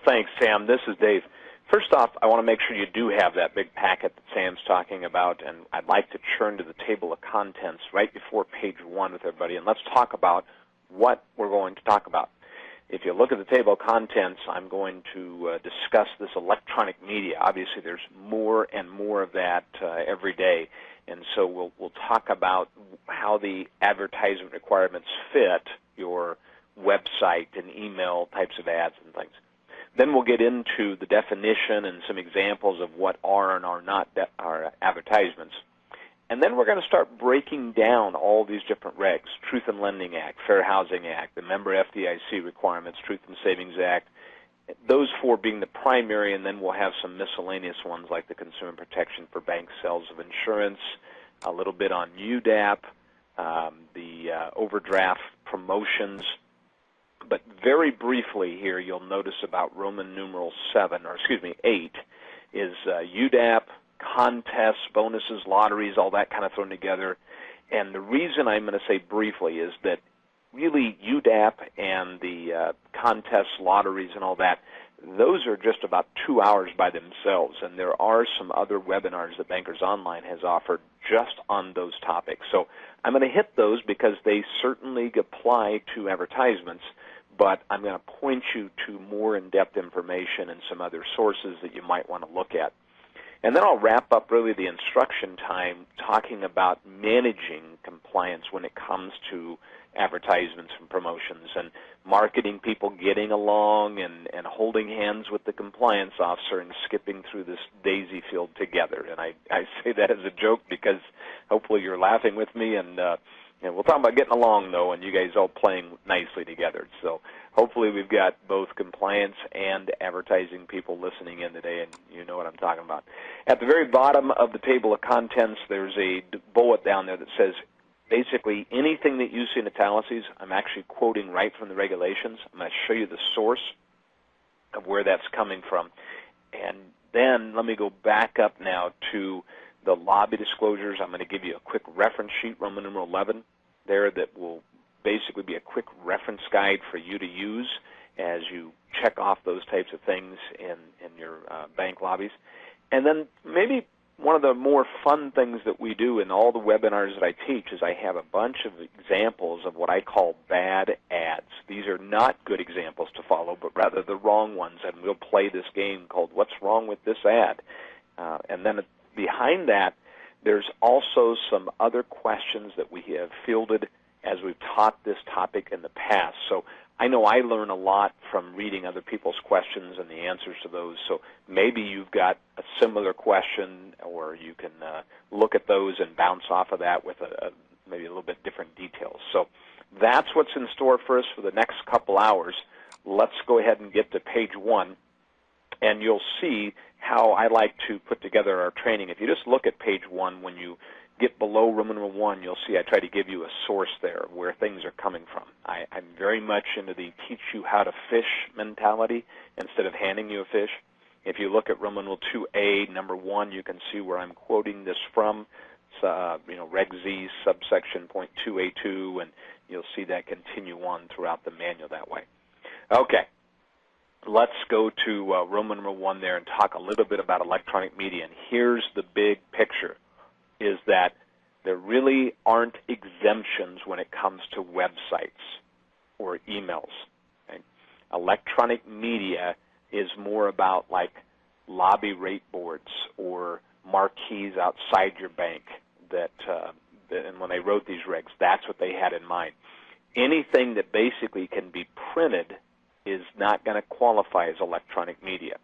thanks, Sam. This is Dave. First off, I want to make sure you do have that big packet that Sam's talking about, and I'd like to turn to the table of contents right before page 1 with everybody, and let's talk about what we're going to talk about. If you look at the table of contents, I'm going to discuss this electronic media. Obviously, there's more and more of that every day, and so we'll talk about how the advertisement requirements fit your website and email types of ads and things. Then we'll get into the definition and some examples of what are and are not advertisements. And then we're going to start breaking down all these different regs, Truth in Lending Act, Fair Housing Act, the member FDIC requirements, Truth in Savings Act, those 4 being the primary, and then we'll have some miscellaneous ones like the Consumer Protection for Bank Sales of Insurance, a little bit on UDAP, the overdraft promotions. But very briefly here, you'll notice about Roman numeral 8 is UDAP, contests, bonuses, lotteries, all that kind of thrown together. And the reason I'm going to say briefly is that really UDAP and the contests, lotteries, and all that, those are just about 2 hours by themselves. And there are some other webinars that Bankers Online has offered just on those topics. So I'm going to hit those because they certainly apply to advertisements, but I'm going to point you to more in-depth information and some other sources that you might want to look at. And then I'll wrap up really the instruction time talking about managing compliance when it comes to advertisements and promotions and marketing people getting along and holding hands with the compliance officer and skipping through this daisy field together. And I say that as a joke because hopefully you're laughing with me, and we'll talk about getting along, though, and you guys all playing nicely together. So hopefully we've got both compliance and advertising people listening in today, and you know what I'm talking about. At the very bottom of the table of contents, there's a bullet down there that says basically anything that you see in italics, I'm actually quoting right from the regulations. I'm going to show you the source of where that's coming from. And then let me go back up now to the lobby disclosures. I'm going to give you a quick reference sheet, Roman numeral 11, there that will basically be a quick reference guide for you to use as you check off those types of things in your bank lobbies. And then maybe one of the more fun things that we do in all the webinars that I teach is I have a bunch of examples of what I call bad ads. These are not good examples to follow, but rather the wrong ones, and we'll play this game called What's Wrong with This Ad? And then behind that, there's also some other questions that we have fielded as we've taught this topic in the past. So I know I learn a lot from reading other people's questions and the answers to those. So maybe you've got a similar question, or you can look at those and bounce off of that with maybe a little bit different details. So that's what's in store for us for the next couple hours. Let's go ahead and get to page 1, and you'll see how I like to put together our training. If you just look at page 1, when you get below Roman numeral 1, you'll see I try to give you a source there where things are coming from. I'm very much into the teach you how to fish mentality instead of handing you a fish. If you look at Roman numeral 2A, number 1, you can see where I'm quoting this from, Reg Z, subsection .2A2, and you'll see that continue on throughout the manual that way. Okay. Let's go to Roman numeral 1 there and talk a little bit about electronic media. And here's the big picture, is that there really aren't exemptions when it comes to websites or emails. Okay? Electronic media is more about like lobby rate boards or marquees outside your bank and when they wrote these regs, that's what they had in mind. Anything that basically can be printed is not going to qualify as electronic media.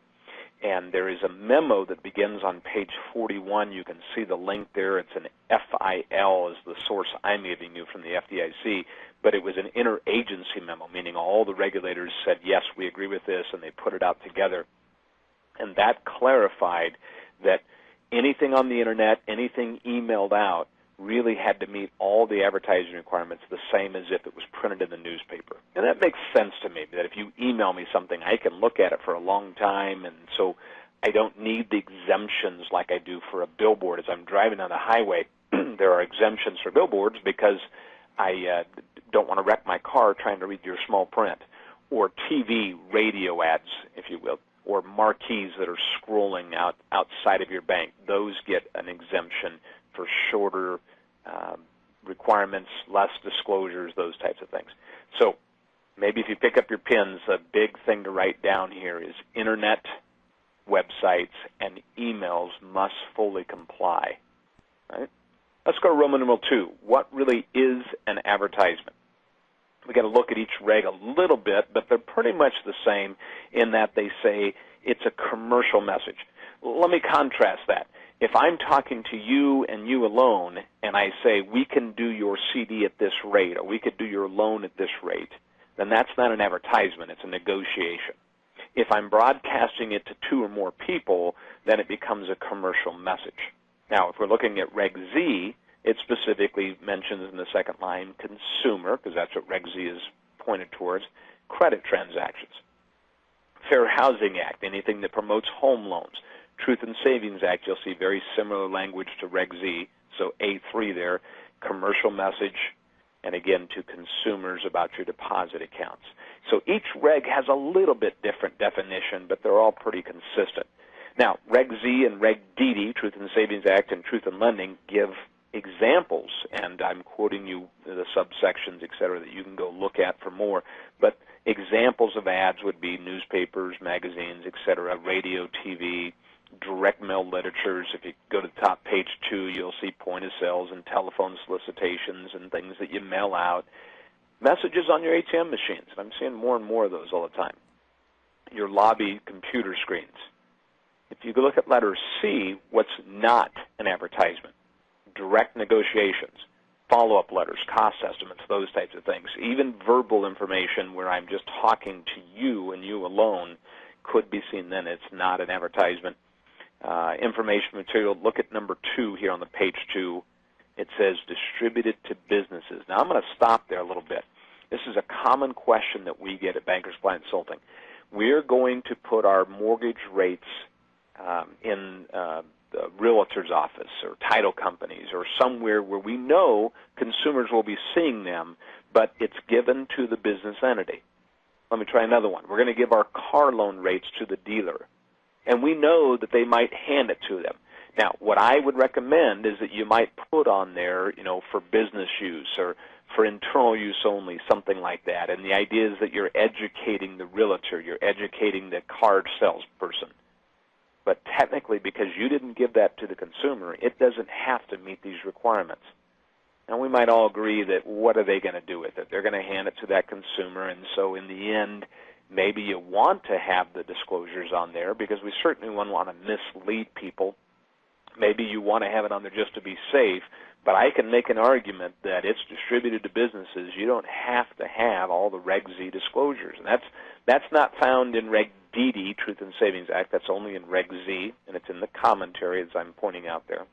And there is a memo that begins on page 41. You can see the link there. It's an FIL is the source I'm giving you from the FDIC, but it was an interagency memo, meaning all the regulators said, yes, we agree with this, and they put it out together. And that clarified that anything on the Internet, anything emailed out, really had to meet all the advertising requirements the same as if it was printed in the newspaper. And that makes sense to me, that if you email me something, I can look at it for a long time, and so I don't need the exemptions like I do for a billboard. As I'm driving on the highway, there are exemptions for billboards because I don't want to wreck my car trying to read your small print. Or TV, radio ads. If you will, or marquees that are scrolling outside of your bank. Those get an exemption for shorter requirements, less disclosures, those types of things. So maybe if you pick up your pens, a big thing to write down here is internet, websites, and emails must fully comply. Right? Let's go to Roman numeral 2. What really is an advertisement? We've got to look at each reg a little bit, but they're pretty much the same in that they say it's a commercial message. Let me contrast that. If I'm talking to you and you alone, and I say we can do your CD at this rate, or we could do your loan at this rate, then that's not an advertisement, it's a negotiation. If I'm broadcasting it to 2 or more people, then it becomes a commercial message. Now, if we're looking at Reg Z, it specifically mentions in the second line consumer, because that's what Reg Z is pointed towards, credit transactions. Fair Housing Act, anything that promotes home loans. Truth in Savings Act, you'll see very similar language to Reg Z, so A3 there, commercial message, and again to consumers about your deposit accounts. So each reg has a little bit different definition, but they're all pretty consistent. Now, Reg Z and Reg DD, Truth in Savings Act and Truth in Lending, give examples, and I'm quoting you the subsections, et cetera, that you can go look at for more, but examples of ads would be newspapers, magazines, et cetera, radio, TV, direct mail literatures. If you go to the top page 2, you'll see point of sales and telephone solicitations and things that you mail out. Messages on your ATM machines. I'm seeing more and more of those all the time. Your lobby computer screens. If you look at letter C, what's not an advertisement? Direct negotiations, follow-up letters, cost estimates, those types of things. Even verbal information where I'm just talking to you and you alone could be seen then. It's not an advertisement. Information material, look at number 2 here on the page 2. It says distributed to businesses. Now I'm going to stop there a little bit. This is a common question that we get at Bankers Client Consulting. We're going to put our mortgage rates in the realtor's office or title companies or somewhere where we know consumers will be seeing them, but it's given to the business entity. Let me try another one. We're going to give our car loan rates to the dealer, and we know that they might hand it to them. Now, what I would recommend is that you might put on there, for business use or for internal use only, something like that. And the idea is that you're educating the realtor, you're educating the car salesperson. But technically, because you didn't give that to the consumer, it doesn't have to meet these requirements. Now, we might all agree that what are they going to do with it? They're going to hand it to that consumer, and so in the end, maybe you want to have the disclosures on there because we certainly wouldn't want to mislead people. Maybe you want to have it on there just to be safe, but I can make an argument that it's distributed to businesses. You don't have to have all the Reg Z disclosures, and that's not found in Reg DD, Truth in Savings Act. That's only in Reg Z, and it's in the commentary as I'm pointing out there.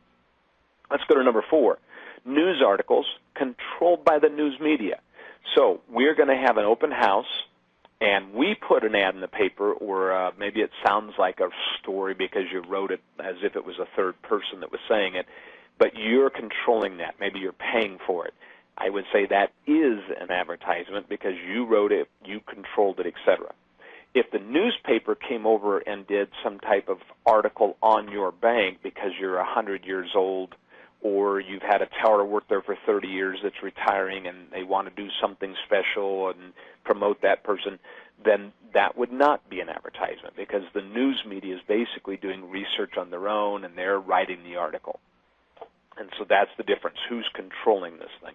Let's go to number 4, news articles controlled by the news media. So we're going to have an open house, and we put an ad in the paper, or maybe it sounds like a story because you wrote it as if it was a third person that was saying it, but you're controlling that. Maybe you're paying for it. I would say that is an advertisement because you wrote it, you controlled it, etc. If the newspaper came over and did some type of article on your bank because you're 100 years old, or you've had a teller work there for 30 years that's retiring and they want to do something special and promote that person, then that would not be an advertisement because the news media is basically doing research on their own and they're writing the article. And so that's the difference. Who's controlling this thing?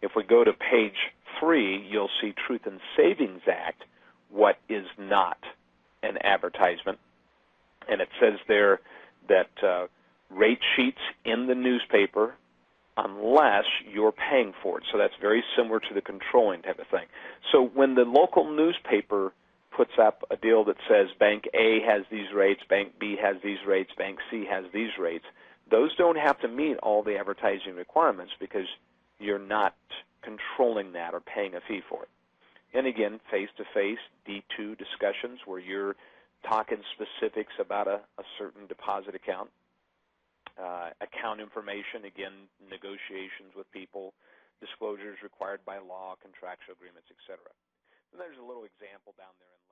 If we go to page 3, you'll see Truth in Savings Act, what is not an advertisement. And it says there that rate sheets in the newspaper unless you're paying for it. So that's very similar to the controlling type of thing. So when the local newspaper puts up a deal that says Bank A has these rates, Bank B has these rates, Bank C has these rates, those don't have to meet all the advertising requirements because you're not controlling that or paying a fee for it. And again, face-to-face, D2 discussions where you're talking specifics about a certain deposit account. Account information, again, negotiations with people, disclosures required by law, contractual agreements, etc. And there's a little example down there in